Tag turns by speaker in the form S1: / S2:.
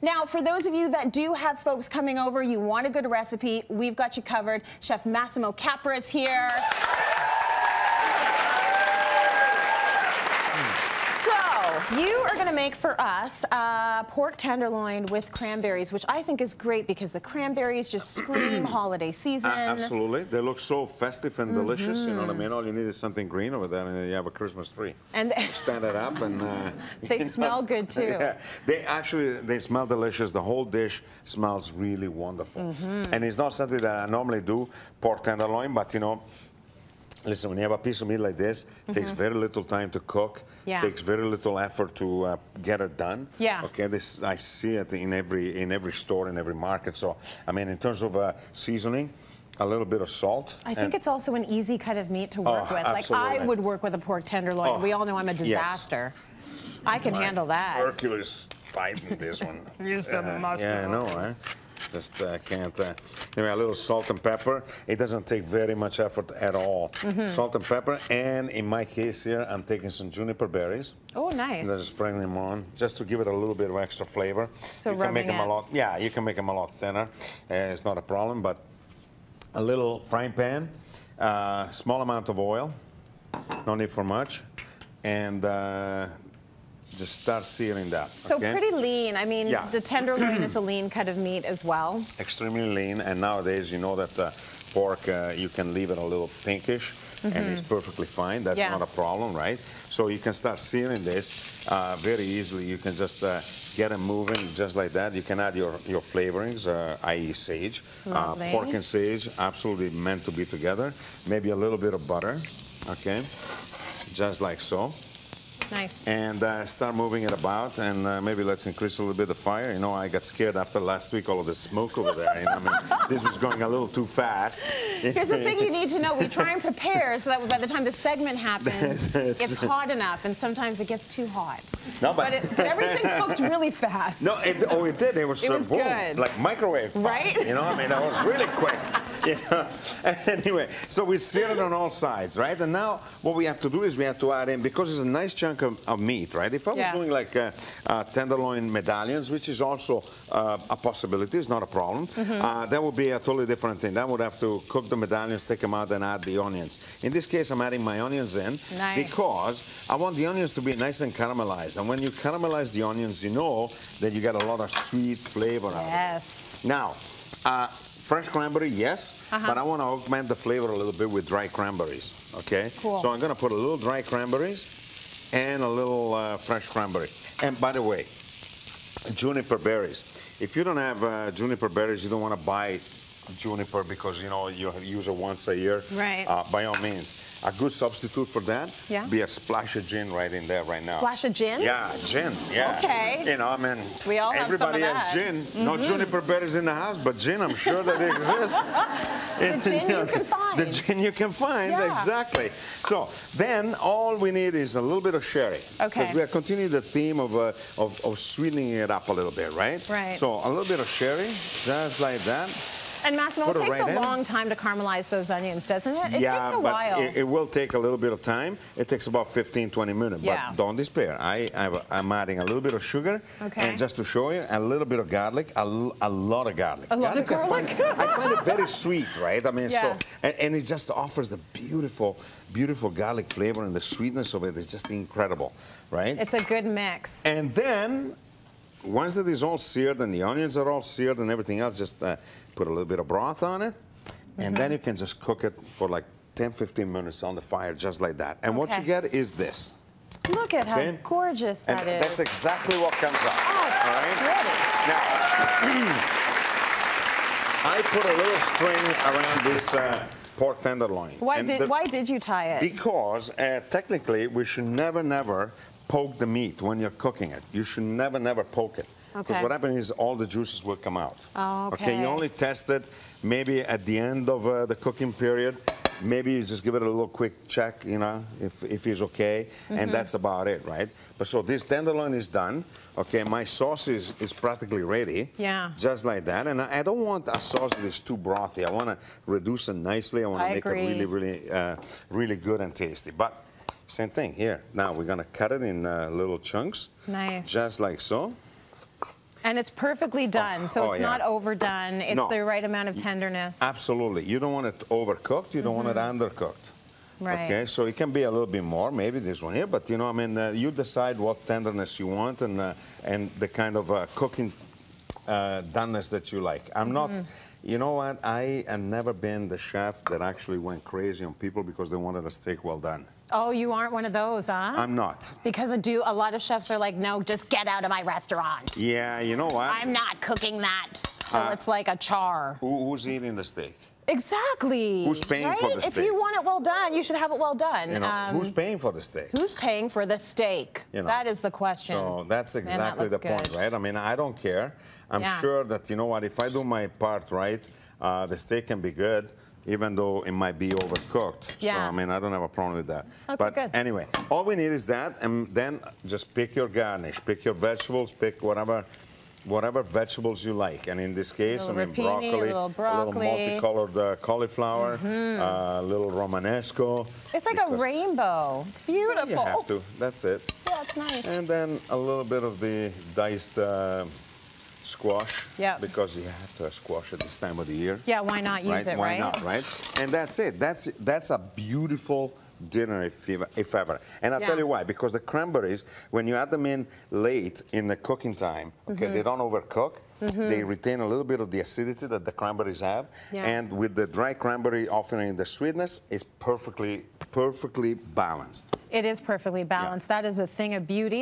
S1: Now, for those of you that do have folks coming over, you want a good recipe, we've got you covered. Chef Massimo Capra is here. You are going to make for us pork tenderloin with cranberries, which I think is great because the cranberries just scream holiday season.
S2: Absolutely. They look so festive and delicious, you know what I mean? All you need is something green over there and then you have a Christmas tree. And stand it up and...
S1: they smell good too.
S2: Yeah. They smell delicious. The whole dish smells really wonderful. And it's not something that I normally do, pork tenderloin, but you know, listen, when you have a piece of meat like this, it takes very little time to cook. Takes very little effort to get it done. Okay, this I see it in every store, in every market. So, I mean, in terms of seasoning, a little bit of salt.
S1: I think it's also an easy cut of meat to work with.
S2: Absolutely.
S1: Like I would work with a pork tenderloin. We all know I'm a disaster. I can handle that.
S2: Hercules tightened this one.
S1: Use the mustard.
S2: Yeah, I know, right? Just can't. Anyway, a little salt and pepper. It doesn't take very much effort at all. Salt and pepper, and in my case here, I'm taking some juniper berries.
S1: Oh, nice.
S2: And just spreading them on, just to give it a little bit of extra flavor.
S1: So
S2: you can make them a lot. Yeah, you can make them a lot thinner. It's not a problem. But a little frying pan, small amount of oil. No need for much, and just start searing that.
S1: So pretty lean. I mean, the tenderloin is a lean cut of meat as well.
S2: Extremely lean, and nowadays you know that pork, you can leave it a little pinkish, and it's perfectly fine. That's not a problem, right? So you can start searing this very easily. You can just get it moving just like that. You can add your flavorings, i.e. sage. Pork and sage, absolutely meant to be together. Maybe a little bit of butter, okay? Just like so.
S1: Nice.
S2: And start moving it about, and maybe let's increase a little bit of fire. You know, I got scared after last week, all of the smoke over there. You know, I mean, this was going a little too fast.
S1: Here's the thing you need to know. We try and prepare so that by the time the segment happens, it's hot enough, and sometimes it gets too hot.
S2: No,
S1: but everything cooked really fast.
S2: No, it did. It was boom,
S1: good.
S2: Like microwave fast,
S1: right?
S2: You know, I mean, that was really quick. You know? Anyway, so we sear it on all sides, right? And now what we have to do is we have to add in, because it's a nice chunk of meat, right? If I was doing like tenderloin medallions, which is also a possibility, it's not a problem, that would be a totally different thing. That would have to cook the medallions, take them out, and add the onions. In this case, I'm adding my onions in because I want the onions to be nice and caramelized. And when you caramelize the onions, you know that you get a lot of sweet flavor out of it. Now, fresh cranberry, yes, but I want to augment the flavor a little bit with dry cranberries, okay?
S1: Cool.
S2: So I'm going to put a little dry cranberries and a little fresh cranberry. And by the way, juniper berries. If you don't have juniper berries, you don't want to buy juniper because, you know, you use it once a year.
S1: Right.
S2: By all means. A good substitute for that be a splash of gin right in there right now.
S1: Splash of gin?
S2: Yeah, gin, yeah.
S1: Okay.
S2: You know, I mean,
S1: we all have
S2: everybody
S1: some of
S2: has
S1: that.
S2: gin. No juniper berries in the house, but gin, I'm sure that it exists.
S1: The gin you can find.
S2: The gin you can find, exactly. So then all we need is a little bit of sherry. Okay. Because we are continuing the theme of sweetening it up a little bit, right?
S1: Right.
S2: So a little bit of sherry, just like that.
S1: And Massimo, it takes a long time to caramelize those onions, doesn't it? It takes a while.
S2: It will take a little bit of time. It takes about 15, 20 minutes. But don't despair. I'm adding a little bit of sugar. And just to show you, a little bit of garlic, a lot of garlic.
S1: A lot of garlic?
S2: I find it very sweet, right? I mean, so, and it just offers the beautiful, beautiful garlic flavor, and the sweetness of it is just incredible, right?
S1: It's a good mix.
S2: And then, once it is all seared and the onions are all seared and everything else, just put a little bit of broth on it, and then you can just cook it for like 10, 15 minutes on the fire, just like that. And what you get is this.
S1: Look at how gorgeous that is.
S2: That's exactly what comes out.
S1: Oh,
S2: all right?
S1: Now,
S2: I put a little string around this pork tenderloin.
S1: Why did you tie it?
S2: Because technically, we should never poke the meat when you're cooking it. You should never poke it. Because what happens is all the juices will come out.
S1: Oh, okay.
S2: You only test it maybe at the end of the cooking period. Maybe you just give it a little quick check, you know, if it's okay, and that's about it, right? But so this tenderloin is done. Okay, my sauce is practically ready. Yeah. Just like that. And I don't want a sauce that is too brothy. I want to reduce it nicely. I want to make it really good and tasty. But same thing here. Now we're going to cut it in little chunks.
S1: Nice.
S2: Just like so.
S1: And it's perfectly done, so it's not overdone. It's the right amount of tenderness.
S2: Absolutely. You don't want it overcooked. You don't want it undercooked.
S1: Right.
S2: Okay, so it can be a little bit more, maybe this one here, but you know, I mean, you decide what tenderness you want and the kind of cooking doneness that you like. I'm not, you know what, I have never been the chef that actually went crazy on people because they wanted a steak well done.
S1: Oh, you aren't one of those, huh?
S2: I'm not.
S1: Because a lot of chefs are like, no, just get out of my restaurant.
S2: Yeah, you know what?
S1: I'm not cooking that. So it's like a char.
S2: Who's eating the steak?
S1: Exactly.
S2: Who's paying for the steak?
S1: If you want it well done, you should have it well done.
S2: You know, who's paying for the steak?
S1: Who's paying for the steak?
S2: You know,
S1: that is the question.
S2: So that's exactly the point, right? I mean, I don't care. I'm sure that, you know what, if I do my part right, the steak can be good, even though it might be overcooked.
S1: Yeah.
S2: So, I mean, I don't have a problem with that.
S1: Okay,
S2: but
S1: good.
S2: anyway, all we need is that, and then just pick your garnish, pick your vegetables, pick whatever vegetables you like. And in this case, I mean, broccoli, a little multicolored cauliflower, a little romanesco.
S1: It's like a rainbow. It's beautiful.
S2: You have to. That's it.
S1: Yeah, it's nice.
S2: And then a little bit of the diced squash.
S1: Yeah.
S2: Because you have to have squash at this time of the year.
S1: Yeah, why not use it,
S2: Why not, right? And that's it. That's a beautiful dinner if ever. And I'll tell you why. Because the cranberries, when you add them in late in the cooking time, okay, they don't overcook. They retain a little bit of the acidity that the cranberries have. And with the dry cranberry offering the sweetness, it's perfectly balanced.
S1: It is perfectly balanced. That is a thing of beauty.